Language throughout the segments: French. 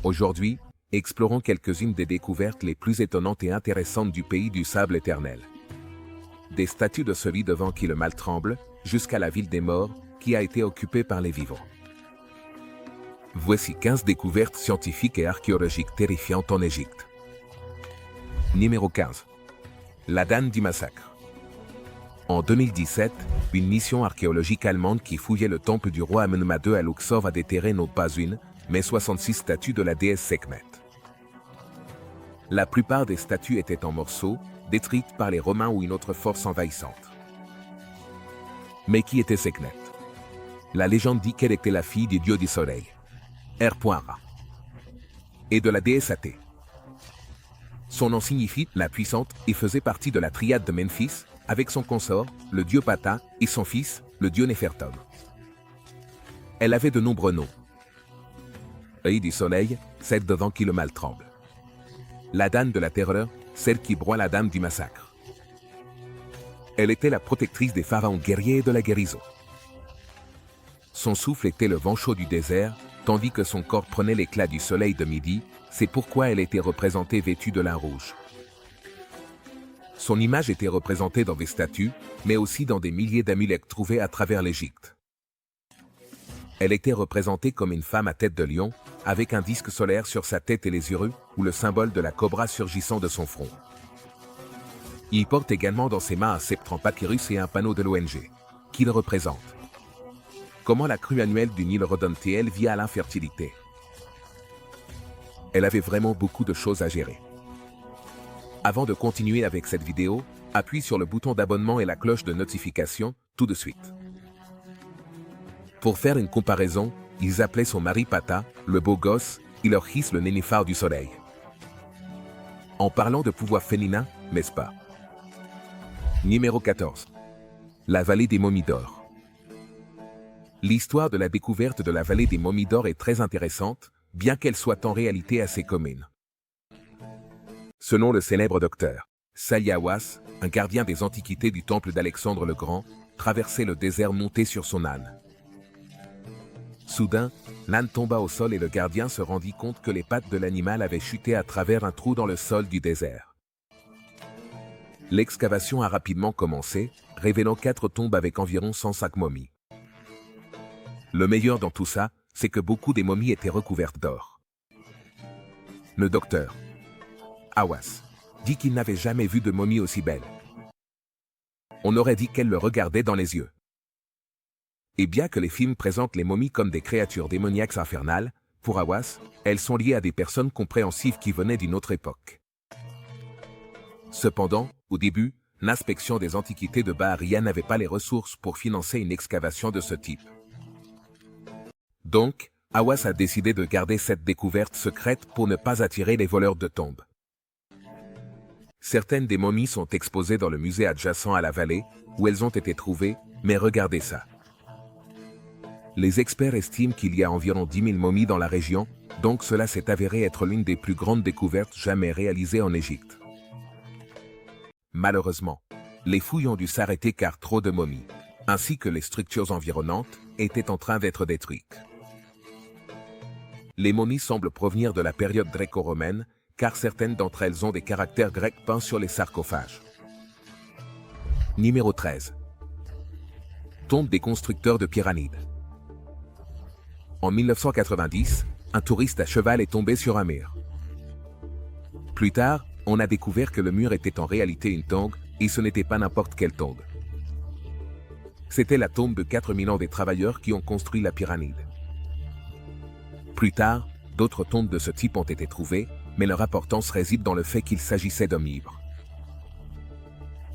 Aujourd'hui, explorons quelques-unes des découvertes les plus étonnantes et intéressantes du pays du sable éternel. Des statues de celui devant qui le mal tremble, jusqu'à la ville des morts, qui a été occupée par les vivants. Voici 15 découvertes scientifiques et archéologiques terrifiantes en Égypte. Numéro 15. La Danne du massacre. En 2017, une mission archéologique allemande qui fouillait le temple du roi Amenhotep II à Luxor a déterré non pas une, mais 66 statues de la déesse Sekhmet. La plupart des statues étaient en morceaux, détruites par les Romains ou une autre force envahissante. Mais qui était Sekhmet? La légende dit qu'elle était la fille du dieu du soleil, Ra, et de la déesse Athée. Son nom signifie « la puissante » et faisait partie de la triade de Memphis, avec son consort, le dieu Ptah, et son fils, le dieu Néfertum. Elle avait de nombreux noms. Œil du soleil, celle devant qui le mal tremble. La Danne de la terreur, celle qui broie la Dame du massacre. Elle était la protectrice des pharaons guerriers et de la guérison. Son souffle était le vent chaud du désert, tandis que son corps prenait l'éclat du soleil de midi, c'est pourquoi elle était représentée vêtue de lin rouge. Son image était représentée dans des statues, mais aussi dans des milliers d'amulets trouvés à travers l'Égypte. Elle était représentée comme une femme à tête de lion, avec un disque solaire sur sa tête et les yeux, ou le symbole de la cobra surgissant de son front. Il porte également dans ses mains un sceptre en papyrus et un panneau de l'ONG, qui le représente. Comment la crue annuelle du Nil redonne-t-elle vie à l'infertilité? Elle avait vraiment beaucoup de choses à gérer. Avant de continuer avec cette vidéo, appuie sur le bouton d'abonnement et la cloche de notification, tout de suite. Pour faire une comparaison, ils appelaient son mari Ptah, le beau gosse, et leur fils le nénuphar du soleil. En parlant de pouvoir féminin, n'est-ce pas? Numéro 14. La vallée des momies d'or. L'histoire de la découverte de la vallée des momies d'or est très intéressante, bien qu'elle soit en réalité assez commune. Selon le célèbre docteur Salih Hawass, un gardien des antiquités du temple d'Alexandre le Grand, traversait le désert monté sur son âne. Soudain, l'âne tomba au sol et le gardien se rendit compte que les pattes de l'animal avaient chuté à travers un trou dans le sol du désert. L'excavation a rapidement commencé, révélant 4 tombes avec environ 105 momies. Le meilleur dans tout ça, c'est que beaucoup des momies étaient recouvertes d'or. Le docteur Hawass dit qu'il n'avait jamais vu de momie aussi belle. On aurait dit qu'elle le regardait dans les yeux. Et bien que les films présentent les momies comme des créatures démoniaques infernales, pour Hawass, elles sont liées à des personnes compréhensives qui venaient d'une autre époque. Cependant, au début, l'inspection des antiquités de Baharia n'avait pas les ressources pour financer une excavation de ce type. Donc, Hawass a décidé de garder cette découverte secrète pour ne pas attirer les voleurs de tombes. Certaines des momies sont exposées dans le musée adjacent à la vallée, où elles ont été trouvées, mais regardez ça. Les experts estiment qu'il y a environ 10 000 momies dans la région, donc cela s'est avéré être l'une des plus grandes découvertes jamais réalisées en Égypte. Malheureusement, les fouilles ont dû s'arrêter car trop de momies, ainsi que les structures environnantes, étaient en train d'être détruites. Les momies semblent provenir de la période gréco-romaine, car certaines d'entre elles ont des caractères grecs peints sur les sarcophages. Numéro 13. Tombe des constructeurs de pyramides. En 1990, un touriste à cheval est tombé sur un mur. Plus tard, on a découvert que le mur était en réalité une tombe, et ce n'était pas n'importe quelle tombe. C'était la tombe de 4000 ans des travailleurs qui ont construit la pyramide. Plus tard, d'autres tombes de ce type ont été trouvées, mais leur importance réside dans le fait qu'il s'agissait d'hommes libres.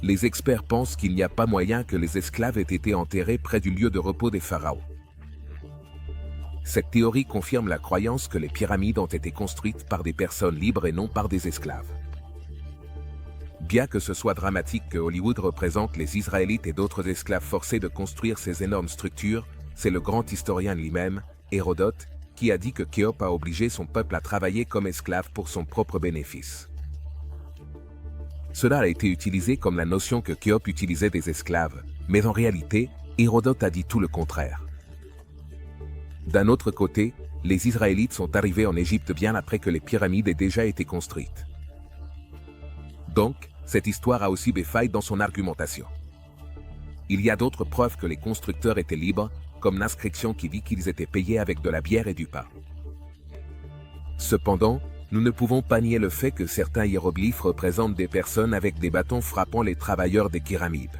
Les experts pensent qu'il n'y a pas moyen que les esclaves aient été enterrés près du lieu de repos des pharaons. Cette théorie confirme la croyance que les pyramides ont été construites par des personnes libres et non par des esclaves. Bien que ce soit dramatique que Hollywood représente les Israélites et d'autres esclaves forcés de construire ces énormes structures, c'est le grand historien lui-même, Hérodote, qui a dit que Khéops a obligé son peuple à travailler comme esclave pour son propre bénéfice. Cela a été utilisé comme la notion que Khéops utilisait des esclaves, mais en réalité, Hérodote a dit tout le contraire. D'un autre côté, les Israélites sont arrivés en Égypte bien après que les pyramides aient déjà été construites. Donc, cette histoire a aussi des failles dans son argumentation. Il y a d'autres preuves que les constructeurs étaient libres, comme l'inscription qui dit qu'ils étaient payés avec de la bière et du pain. Cependant, nous ne pouvons pas nier le fait que certains hiéroglyphes représentent des personnes avec des bâtons frappant les travailleurs des pyramides.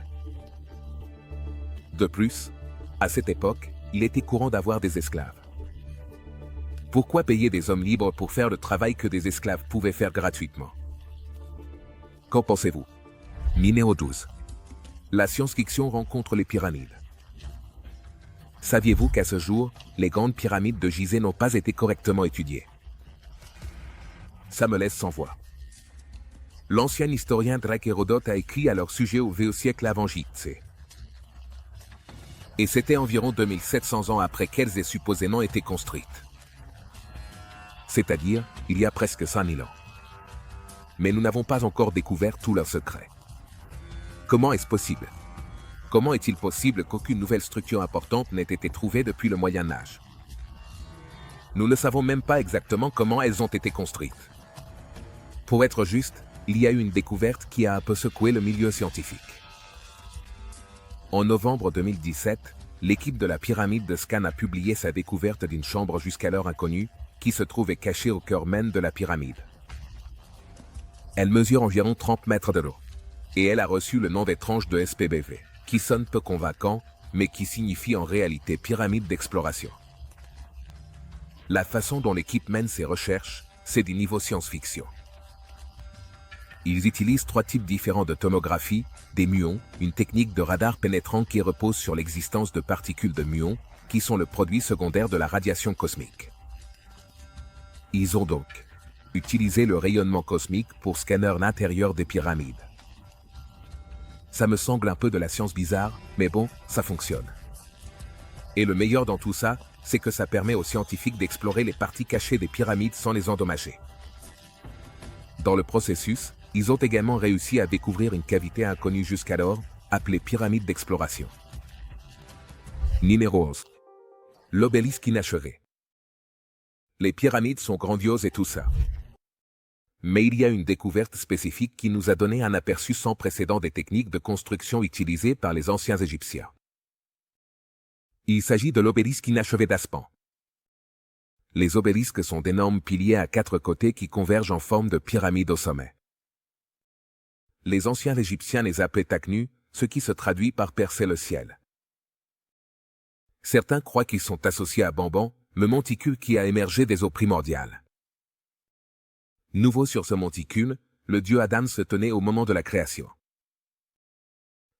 De plus, à cette époque, il était courant d'avoir des esclaves. Pourquoi payer des hommes libres pour faire le travail que des esclaves pouvaient faire gratuitement? Qu'en pensez-vous? Numéro 12. La science-fiction rencontre les pyramides. Saviez-vous qu'à ce jour, les grandes pyramides de Gizeh n'ont pas été correctement étudiées? Ça me laisse sans voix. L'ancien historien grec Hérodote a écrit à leur sujet au V siècle avant Gizeh. Et c'était environ 2700 ans après qu'elles aient supposément été construites. C'est-à-dire, il y a presque 5000 ans. Mais nous n'avons pas encore découvert tous leurs secrets. Comment est-ce possible? Comment est-il possible qu'aucune nouvelle structure importante n'ait été trouvée depuis le Moyen Âge? Nous ne savons même pas exactement comment elles ont été construites. Pour être juste, il y a eu une découverte qui a un peu secoué le milieu scientifique. En novembre 2017, l'équipe de la pyramide de Scan a publié sa découverte d'une chambre jusqu'alors inconnue, qui se trouvait cachée au cœur même de la pyramide. Elle mesure environ 30 mètres de long. Et elle a reçu le nom d'étrange de SPBV, qui sonne peu convaincant, mais qui signifie en réalité pyramide d'exploration. La façon dont l'équipe mène ses recherches, c'est du niveau science-fiction. Ils utilisent 3 types différents de tomographie, des muons, une technique de radar pénétrant qui repose sur l'existence de particules de muons, qui sont le produit secondaire de la radiation cosmique. Ils ont donc utilisé le rayonnement cosmique pour scanner l'intérieur des pyramides. Ça me semble un peu de la science bizarre, mais bon, ça fonctionne. Et le meilleur dans tout ça, c'est que ça permet aux scientifiques d'explorer les parties cachées des pyramides sans les endommager. Dans le processus, ils ont également réussi à découvrir une cavité inconnue jusqu'alors, appelée pyramide d'exploration. Numéro 11. L'obélisque inachevé. Les pyramides sont grandioses et tout ça. Mais il y a une découverte spécifique qui nous a donné un aperçu sans précédent des techniques de construction utilisées par les anciens Égyptiens. Il s'agit de l'obélisque inachevé d'Aspan. Les obélisques sont d'énormes piliers à 4 côtés qui convergent en forme de pyramide au sommet. Les anciens Égyptiens les appelaient Taknu, ce qui se traduit par percer le ciel. Certains croient qu'ils sont associés à Bamban, le monticule qui a émergé des eaux primordiales. Nouveau sur ce monticule, le dieu Adam se tenait au moment de la création.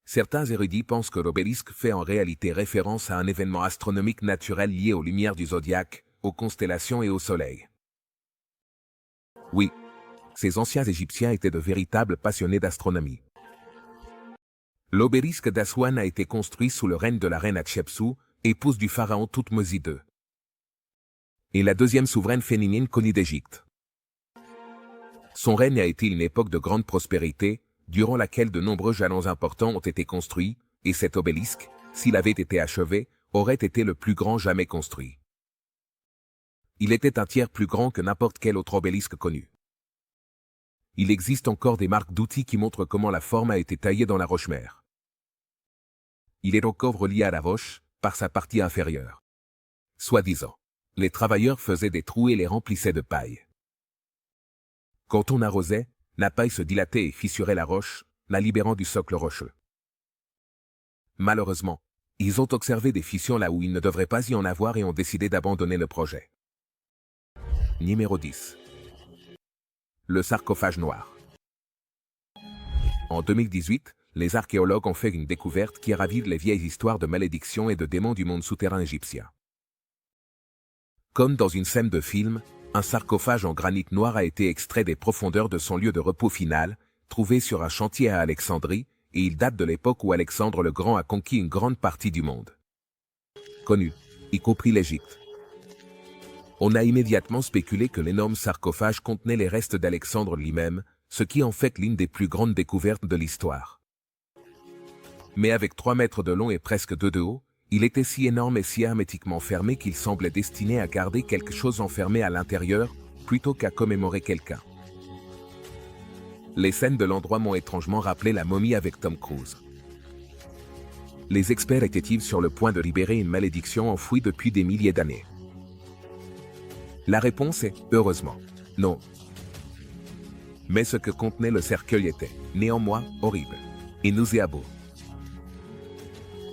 Certains érudits pensent que l'obélisque fait en réalité référence à un événement astronomique naturel lié aux lumières du zodiaque, aux constellations et au soleil. Oui, ces anciens Égyptiens étaient de véritables passionnés d'astronomie. L'obélisque d'Aswan a été construit sous le règne de la reine Hatshepsut, épouse du pharaon Thoutmôsis II. Et la deuxième souveraine féminine connue d'Égypte. Son règne a été une époque de grande prospérité, durant laquelle de nombreux jalons importants ont été construits, et cet obélisque, s'il avait été achevé, aurait été le plus grand jamais construit. Il était un tiers plus grand que n'importe quel autre obélisque connu. Il existe encore des marques d'outils qui montrent comment la forme a été taillée dans la roche-mère. Il est encore relié à la roche, par sa partie inférieure. Soi-disant, les travailleurs faisaient des trous et les remplissaient de paille. Quand on arrosait, la paille se dilatait et fissurait la roche, la libérant du socle rocheux. Malheureusement, ils ont observé des fissions là où il ne devrait pas y en avoir et ont décidé d'abandonner le projet. Numéro 10. Le sarcophage noir. En 2018, les archéologues ont fait une découverte qui ravive les vieilles histoires de malédictions et de démons du monde souterrain égyptien. Comme dans une scène de film, un sarcophage en granit noir a été extrait des profondeurs de son lieu de repos final, trouvé sur un chantier à Alexandrie, et il date de l'époque où Alexandre le Grand a conquis une grande partie du monde connu, y compris l'Égypte. On a immédiatement spéculé que l'énorme sarcophage contenait les restes d'Alexandre lui-même, ce qui en fait l'une des plus grandes découvertes de l'histoire. Mais avec 3 mètres de long et presque 2 de haut, Il était si énorme et si hermétiquement fermé qu'il semblait destiné à garder quelque chose enfermé à l'intérieur, plutôt qu'à commémorer quelqu'un. Les scènes de l'endroit m'ont étrangement rappelé la momie avec Tom Cruise. Les experts étaient-ils sur le point de libérer une malédiction enfouie depuis des milliers d'années? La réponse est, heureusement, non. Mais ce que contenait le cercueil était, néanmoins, horrible et nauséabond.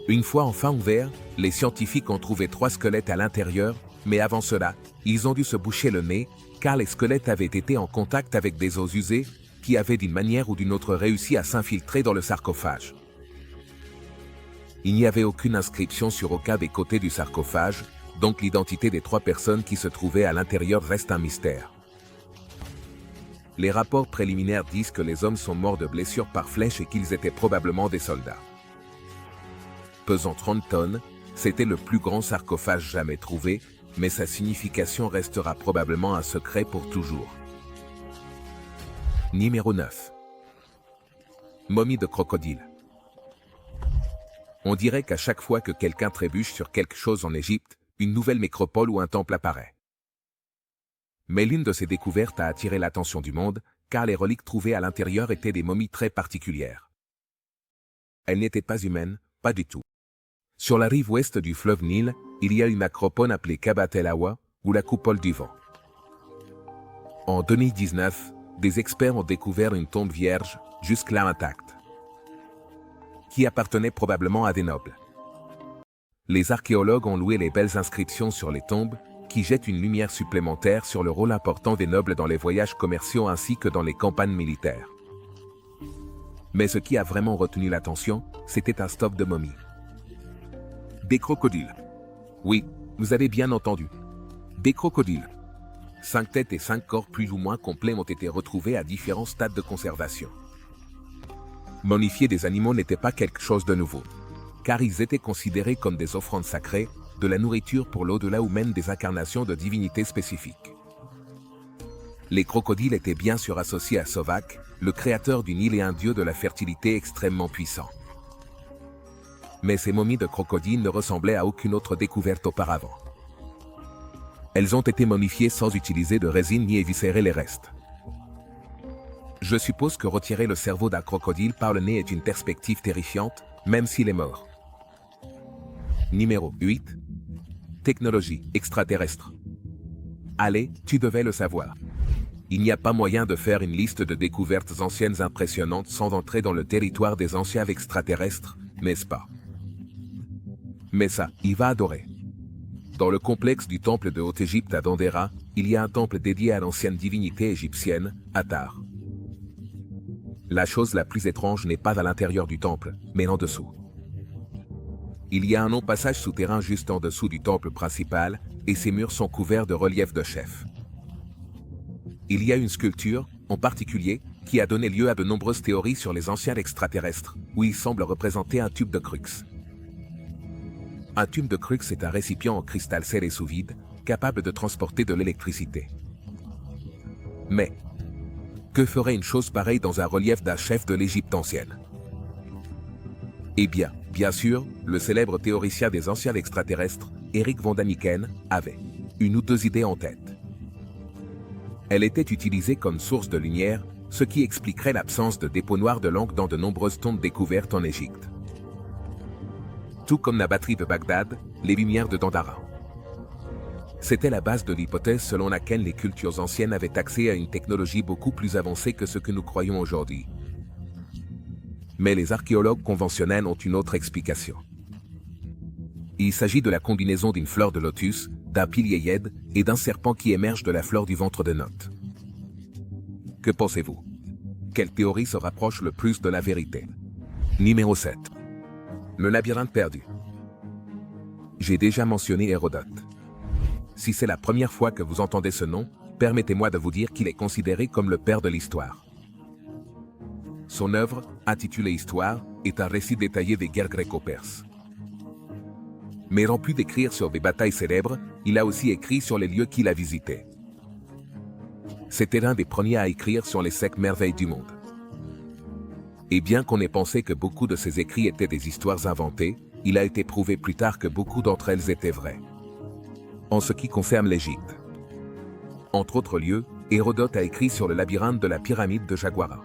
Une fois enfin ouvert, les scientifiques ont trouvé 3 squelettes à l'intérieur, mais avant cela, ils ont dû se boucher le nez, car les squelettes avaient été en contact avec des os usés, qui avaient d'une manière ou d'une autre réussi à s'infiltrer dans le sarcophage. Il n'y avait aucune inscription sur aucun des côtés du sarcophage, donc l'identité des 3 personnes qui se trouvaient à l'intérieur reste un mystère. Les rapports préliminaires disent que les hommes sont morts de blessures par flèche et qu'ils étaient probablement des soldats. Pesant 30 tonnes, c'était le plus grand sarcophage jamais trouvé, mais sa signification restera probablement un secret pour toujours. Numéro 9. Momie de crocodile. On dirait qu'à chaque fois que quelqu'un trébuche sur quelque chose en Égypte, une nouvelle nécropole ou un temple apparaît. Mais l'une de ces découvertes a attiré l'attention du monde, car les reliques trouvées à l'intérieur étaient des momies très particulières. Elles n'étaient pas humaines, pas du tout. Sur la rive ouest du fleuve Nil, il y a une acropole appelée Kabat El Hawa, ou la coupole du vent. En 2019, des experts ont découvert une tombe vierge, jusque-là intacte, qui appartenait probablement à des nobles. Les archéologues ont loué les belles inscriptions sur les tombes, qui jettent une lumière supplémentaire sur le rôle important des nobles dans les voyages commerciaux ainsi que dans les campagnes militaires. Mais ce qui a vraiment retenu l'attention, c'était un stock de momies. Des crocodiles. Oui, vous avez bien entendu. Des crocodiles. 5 têtes et 5 corps plus ou moins complets ont été retrouvés à différents stades de conservation. Momifier des animaux n'était pas quelque chose de nouveau, car ils étaient considérés comme des offrandes sacrées, de la nourriture pour l'au-delà ou même des incarnations de divinités spécifiques. Les crocodiles étaient bien sûr associés à Sovak, le créateur du Nil et un dieu de la fertilité extrêmement puissant. Mais ces momies de crocodiles ne ressemblaient à aucune autre découverte auparavant. Elles ont été momifiées sans utiliser de résine ni éviscérer les restes. Je suppose que retirer le cerveau d'un crocodile par le nez est une perspective terrifiante, même s'il est mort. Numéro 8. Technologie extraterrestre. Allez, tu devais le savoir. Il n'y a pas moyen de faire une liste de découvertes anciennes impressionnantes sans entrer dans le territoire des anciens extraterrestres, n'est-ce pas? Mais ça, il va adorer. Dans le complexe du temple de Haute-Égypte à Dendera, il y a un temple dédié à l'ancienne divinité égyptienne, Hathor. La chose la plus étrange n'est pas à l'intérieur du temple, mais en dessous. Il y a un long passage souterrain juste en dessous du temple principal, et ses murs sont couverts de reliefs de chefs. Il y a une sculpture, en particulier, qui a donné lieu à de nombreuses théories sur les anciens extraterrestres, où il semble représenter un tube de crux. Un tube de crux est un récipient en cristal scellé sous vide, capable de transporter de l'électricité. Mais, que ferait une chose pareille dans un relief d'un chef de l'Égypte ancienne? Eh bien sûr, le célèbre théoricien des anciens extraterrestres, Eric von Daniken, avait une ou 2 idées en tête. Elle était utilisée comme source de lumière, ce qui expliquerait l'absence de dépôts noirs de l'encre dans de nombreuses tombes découvertes en Égypte. Tout comme la batterie de Bagdad, les lumières de Dendera. C'était la base de l'hypothèse selon laquelle les cultures anciennes avaient accès à une technologie beaucoup plus avancée que ce que nous croyons aujourd'hui. Mais les archéologues conventionnels ont une autre explication. Il s'agit de la combinaison d'une fleur de lotus, d'un pilier Yed et d'un serpent qui émerge de la fleur du ventre de Note. Que pensez-vous? Quelle théorie se rapproche le plus de la vérité? Numéro 7. Le labyrinthe perdu. J'ai déjà mentionné Hérodote. Si c'est la première fois que vous entendez ce nom, permettez-moi de vous dire qu'il est considéré comme le père de l'histoire. Son œuvre, intitulée Histoire, est un récit détaillé des guerres gréco-perses. Mais en plus d'écrire sur des batailles célèbres, il a aussi écrit sur les lieux qu'il a visités. C'était l'un des premiers à écrire sur les 5 merveilles du monde. Et bien qu'on ait pensé que beaucoup de ses écrits étaient des histoires inventées, il a été prouvé plus tard que beaucoup d'entre elles étaient vraies. En ce qui concerne l'Égypte. Entre autres lieux, Hérodote a écrit sur le labyrinthe de la pyramide de Jaguara.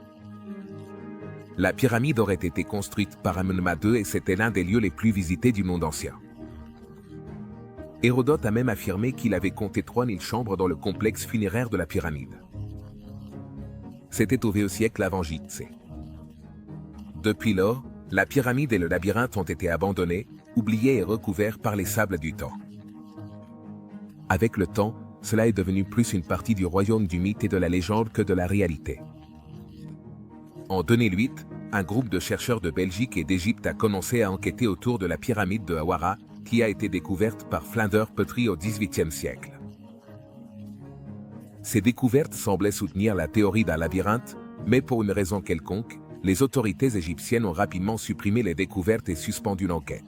La pyramide aurait été construite par Amenemhat II et c'était l'un des lieux les plus visités du monde ancien. Hérodote a même affirmé qu'il avait compté 3000 chambres dans le complexe funéraire de la pyramide. C'était au VE siècle avant JC. Depuis lors, la pyramide et le labyrinthe ont été abandonnés, oubliés et recouverts par les sables du temps. Avec le temps, cela est devenu plus une partie du royaume du mythe et de la légende que de la réalité. En 2008, un groupe de chercheurs de Belgique et d'Égypte a commencé à enquêter autour de la pyramide de Hawara, qui a été découverte par Flinders Petrie au XVIIIe siècle. Ces découvertes semblaient soutenir la théorie d'un labyrinthe, mais pour une raison quelconque, les autorités égyptiennes ont rapidement supprimé les découvertes et suspendu l'enquête.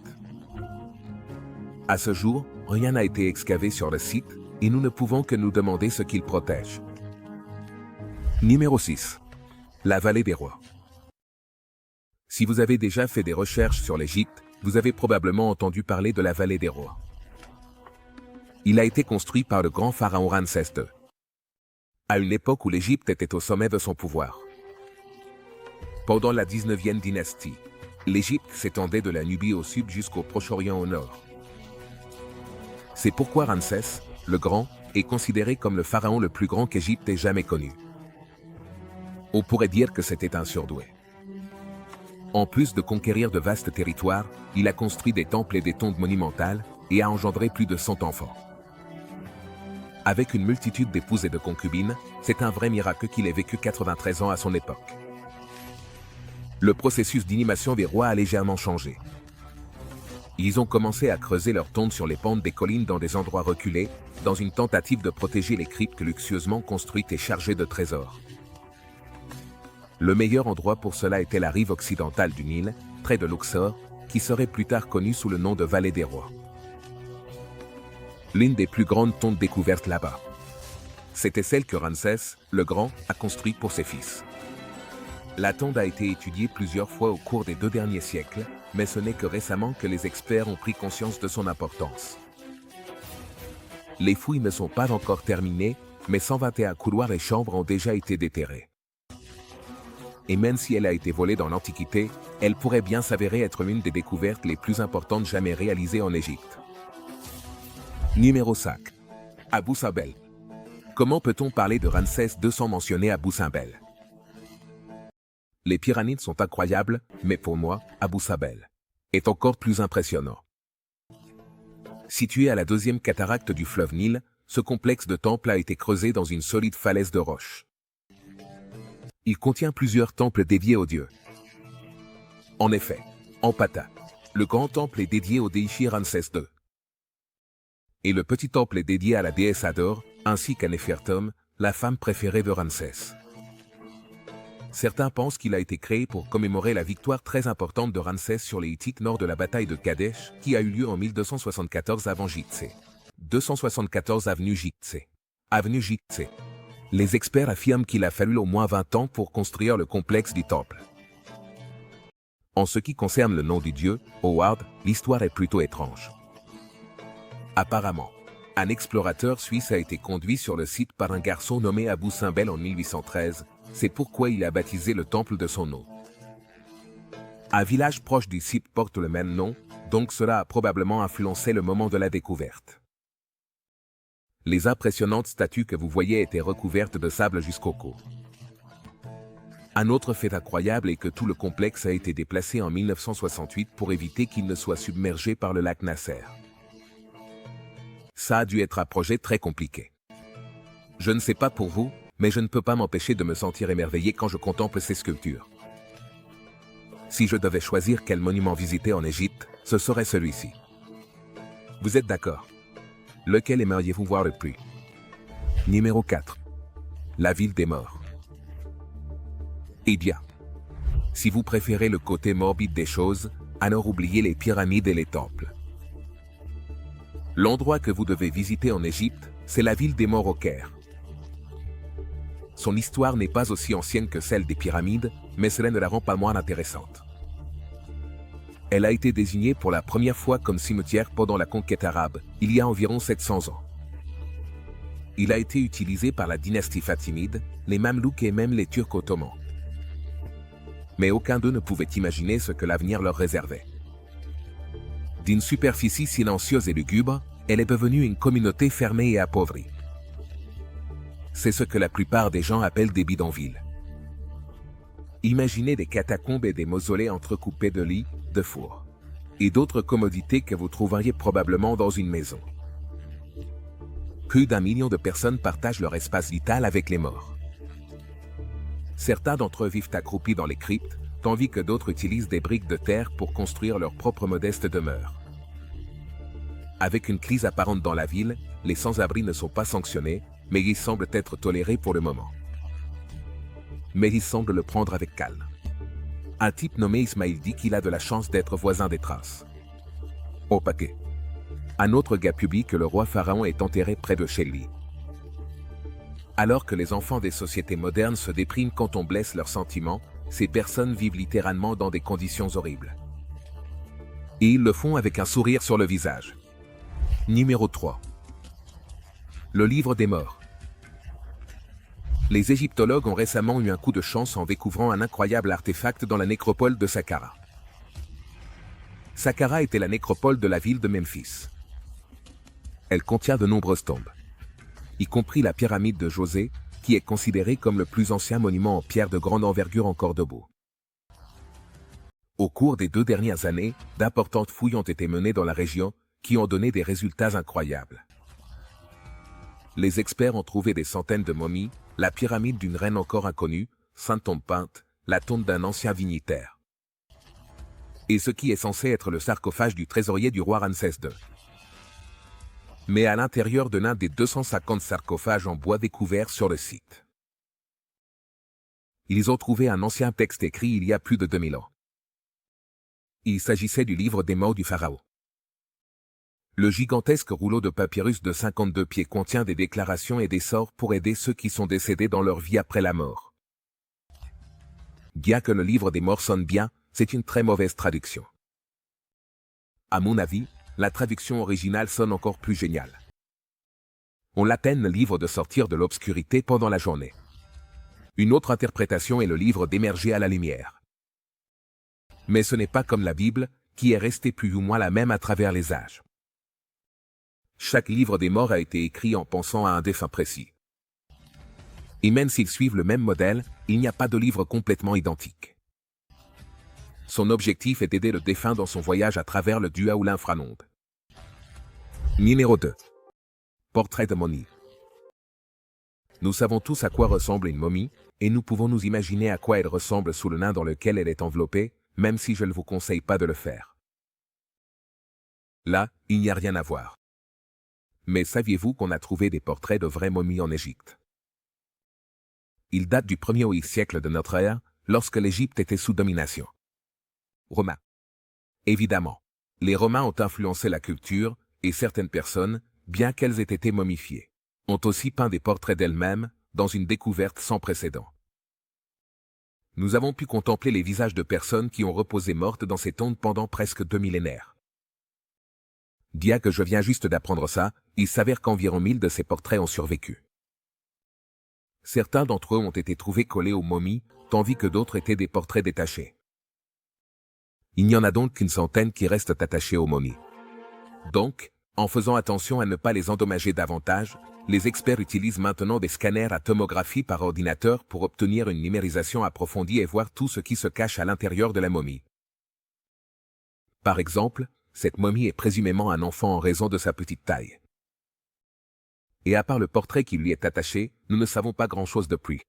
À ce jour, rien n'a été excavé sur le site, et nous ne pouvons que nous demander ce qu'il protège. Numéro 6. La vallée des rois. Si vous avez déjà fait des recherches sur l'Égypte, vous avez probablement entendu parler de la vallée des rois. Il a été construit par le grand pharaon Ramsès II, à une époque où l'Égypte était au sommet de son pouvoir. Pendant la 19e dynastie, l'Égypte s'étendait de la Nubie au sud jusqu'au Proche-Orient au nord. C'est pourquoi Ramsès, le Grand, est considéré comme le pharaon le plus grand qu'Égypte ait jamais connu. On pourrait dire que c'était un surdoué. En plus de conquérir de vastes territoires, il a construit des temples et des tombes monumentales, et a engendré plus de 100 enfants. Avec une multitude d'épouses et de concubines, c'est un vrai miracle qu'il ait vécu 93 ans à son époque. Le processus d'inhumation des rois a légèrement changé. Ils ont commencé à creuser leurs tombes sur les pentes des collines dans des endroits reculés, dans une tentative de protéger les cryptes luxueusement construites et chargées de trésors. Le meilleur endroit pour cela était la rive occidentale du Nil, près de Luxor, qui serait plus tard connue sous le nom de Vallée des Rois. L'une des plus grandes tombes découvertes là-bas. C'était celle que Ramsès, le Grand, a construite pour ses fils. La tombe a été étudiée plusieurs fois au cours des 2 derniers siècles, mais ce n'est que récemment que les experts ont pris conscience de son importance. Les fouilles ne sont pas encore terminées, mais 121 couloirs et chambres ont déjà été déterrés. Et même si elle a été volée dans l'Antiquité, elle pourrait bien s'avérer être l'une des découvertes les plus importantes jamais réalisées en Égypte. Numéro 5. Abou Simbel. Comment peut-on parler de Ramsès II sans mentionner Abou Simbel? Les pyramides sont incroyables, mais pour moi, Abou Simbel est encore plus impressionnant. Situé à la 2e cataracte du fleuve Nil, ce complexe de temples a été creusé dans une solide falaise de roche. Il contient plusieurs temples dédiés aux dieux. En effet, Ampata, le grand temple est dédié au déichi Ramsès II. Et le petit temple est dédié à la déesse Hathor, ainsi qu'à Néfertum, la femme préférée de Ramsès. Certains pensent qu'il a été créé pour commémorer la victoire très importante de Ramsès sur les Hittites lors de la bataille de Kadesh, qui a eu lieu en 1274 avant JC. 274 avenue JC. Avenue JC. Les experts affirment qu'il a fallu au moins 20 ans pour construire le complexe du temple. En ce qui concerne le nom du dieu, Howard, l'histoire est plutôt étrange. Apparemment, un explorateur suisse a été conduit sur le site par un garçon nommé Abou Simbel en 1813, c'est pourquoi il a baptisé le temple de son nom. Un village proche du site porte le même nom, donc cela a probablement influencé le moment de la découverte. Les impressionnantes statues que vous voyez étaient recouvertes de sable jusqu'au cou. Un autre fait incroyable est que tout le complexe a été déplacé en 1968 pour éviter qu'il ne soit submergé par le lac Nasser. Ça a dû être un projet très compliqué. Je ne sais pas pour vous, mais je ne peux pas m'empêcher de me sentir émerveillé quand je contemple ces sculptures. Si je devais choisir quel monument visiter en Égypte, ce serait celui-ci. Vous êtes d'accord? Lequel aimeriez-vous voir le plus? Numéro 4. La ville des morts. Eh bien, si vous préférez le côté morbide des choses, alors oubliez les pyramides et les temples. L'endroit que vous devez visiter en Égypte, c'est la ville des morts au Caire. Son histoire n'est pas aussi ancienne que celle des pyramides, mais cela ne la rend pas moins intéressante. Elle a été désignée pour la première fois comme cimetière pendant la conquête arabe, il y a environ 700 ans. Il a été utilisé par la dynastie fatimide, les Mamelouks et même les Turcs ottomans. Mais aucun d'eux ne pouvait imaginer ce que l'avenir leur réservait. D'une superficie silencieuse et lugubre, elle est devenue une communauté fermée et appauvrie. C'est ce que la plupart des gens appellent des bidonvilles. Imaginez des catacombes et des mausolées entrecoupés de lits, de fours et d'autres commodités que vous trouveriez probablement dans une maison. Plus d'1 million de personnes partagent leur espace vital avec les morts. Certains d'entre eux vivent accroupis dans les cryptes, tandis que d'autres utilisent des briques de terre pour construire leur propre modeste demeure. Avec une crise apparente dans la ville, les sans-abri ne sont pas sanctionnés, mais ils semblent être tolérés pour le moment. Mais ils semblent le prendre avec calme. Un type nommé Ismaïl dit qu'il a de la chance d'être voisin des traces. Au paquet. Un autre gars publie que le roi pharaon est enterré près de chez lui. Alors que les enfants des sociétés modernes se dépriment quand on blesse leurs sentiments, ces personnes vivent littéralement dans des conditions horribles. Et ils le font avec un sourire sur le visage. Numéro 3. Le livre des morts. Les égyptologues ont récemment eu un coup de chance en découvrant un incroyable artefact dans la nécropole de Saqqara. Saqqara était la nécropole de la ville de Memphis. Elle contient de nombreuses tombes, y compris la pyramide de José, qui est considérée comme le plus ancien monument en pierre de grande envergure encore debout. Au cours des 2 dernières années, d'importantes fouilles ont été menées dans la région, qui ont donné des résultats incroyables. Les experts ont trouvé des centaines de momies, la pyramide d'une reine encore inconnue, 5 tombes peintes, la tombe d'un ancien dignitaire. Et ce qui est censé être le sarcophage du trésorier du roi Ramsès II. Mais à l'intérieur de l'un des 250 sarcophages en bois découverts sur le site. Ils ont trouvé un ancien texte écrit il y a plus de 2000 ans. Il s'agissait du livre des morts du pharaon. Le gigantesque rouleau de papyrus de 52 pieds contient des déclarations et des sorts pour aider ceux qui sont décédés dans leur vie après la mort. Bien que le livre des morts sonne bien, c'est une très mauvaise traduction. À mon avis, la traduction originale sonne encore plus géniale. On l'appelle le livre de sortir de l'obscurité pendant la journée. Une autre interprétation est le livre d'émerger à la lumière. Mais ce n'est pas comme la Bible, qui est restée plus ou moins la même à travers les âges. Chaque livre des morts a été écrit en pensant à un défunt précis. Et même s'ils suivent le même modèle, il n'y a pas de livre complètement identique. Son objectif est d'aider le défunt dans son voyage à travers le Dua ou l'inframonde. Numéro 2. Portrait de momie. Nous savons tous à quoi ressemble une momie, et nous pouvons nous imaginer à quoi elle ressemble sous le nain dans lequel elle est enveloppée, même si je ne vous conseille pas de le faire. Là, il n'y a rien à voir. Mais saviez-vous qu'on a trouvé des portraits de vraies momies en Égypte? Ils datent du 1er au siècle de notre ère, lorsque l'Égypte était sous domination romaine. Évidemment, les Romains ont influencé la culture, et certaines personnes, bien qu'elles aient été momifiées, ont aussi peint des portraits d'elles-mêmes, dans une découverte sans précédent. Nous avons pu contempler les visages de personnes qui ont reposé mortes dans ces tombes pendant presque 2 millénaires. Bien que je viens juste d'apprendre ça, il s'avère qu'environ 1000 de ces portraits ont survécu. Certains d'entre eux ont été trouvés collés aux momies, tandis que d'autres étaient des portraits détachés. Il n'y en a donc qu'une centaine qui restent attachés aux momies. Donc, en faisant attention à ne pas les endommager davantage, les experts utilisent maintenant des scanners à tomographie par ordinateur pour obtenir une numérisation approfondie et voir tout ce qui se cache à l'intérieur de la momie. Par exemple, cette momie est présumément un enfant en raison de sa petite taille. Et à part le portrait qui lui est attaché, nous ne savons pas grand-chose de plus.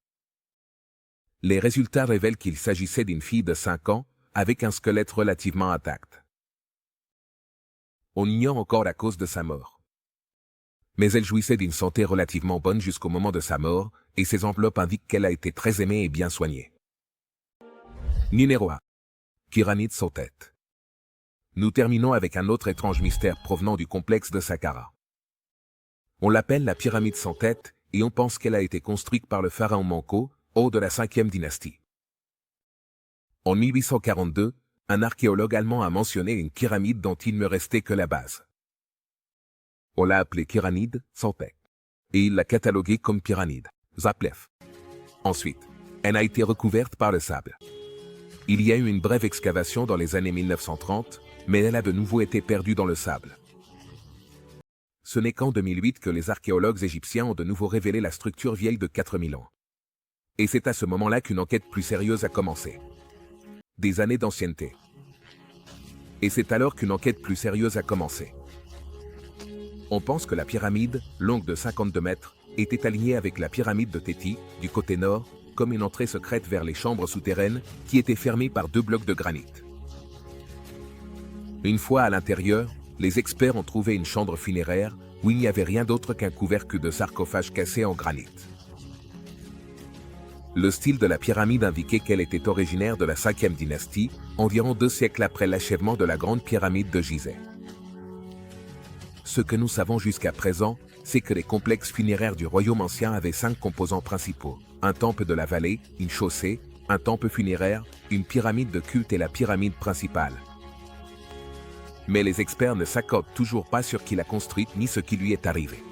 Les résultats révèlent qu'il s'agissait d'une fille de 5 ans, avec un squelette relativement intact. On ignore encore la cause de sa mort. Mais elle jouissait d'une santé relativement bonne jusqu'au moment de sa mort, et ses enveloppes indiquent qu'elle a été très aimée et bien soignée. Numéro 1. Pyramide sans tête. Nous terminons avec un autre étrange mystère provenant du complexe de Saqqara. On l'appelle la pyramide sans tête, et on pense qu'elle a été construite par le pharaon Manco, au de la 5e dynastie. En 1842, un archéologue allemand a mentionné une pyramide dont il ne restait que la base. On l'a appelée pyramide, Santek. Et il l'a cataloguée comme pyramide, Zaplev. Ensuite, elle a été recouverte par le sable. Il y a eu une brève excavation dans les années 1930, mais elle a de nouveau été perdue dans le sable. Ce n'est qu'en 2008 que les archéologues égyptiens ont de nouveau révélé la structure vieille de 4000 ans. Et c'est à ce moment-là qu'une enquête plus sérieuse a commencé. Des années d'ancienneté. Et c'est alors qu'une enquête plus sérieuse a commencé. On pense que la pyramide, longue de 52 mètres, était alignée avec la pyramide de Téti, du côté nord, comme une entrée secrète vers les chambres souterraines, qui étaient fermées par 2 blocs de granit. Une fois à l'intérieur, les experts ont trouvé une chambre funéraire, où il n'y avait rien d'autre qu'un couvercle de sarcophage cassé en granit. Le style de la pyramide indiquait qu'elle était originaire de la 5e dynastie, environ 2 siècles après l'achèvement de la grande pyramide de Gizeh. Ce que nous savons jusqu'à présent, c'est que les complexes funéraires du royaume ancien avaient 5 composants principaux: un temple de la vallée, une chaussée, un temple funéraire, une pyramide de culte et la pyramide principale. Mais les experts ne s'accordent toujours pas sur qui l'a construite ni ce qui lui est arrivé.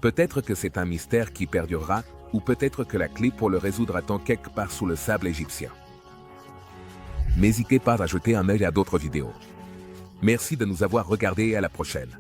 Peut-être que c'est un mystère qui perdurera, ou peut-être que la clé pour le résoudre attend quelque part sous le sable égyptien. N'hésitez pas à jeter un œil à d'autres vidéos. Merci de nous avoir regardés et à la prochaine.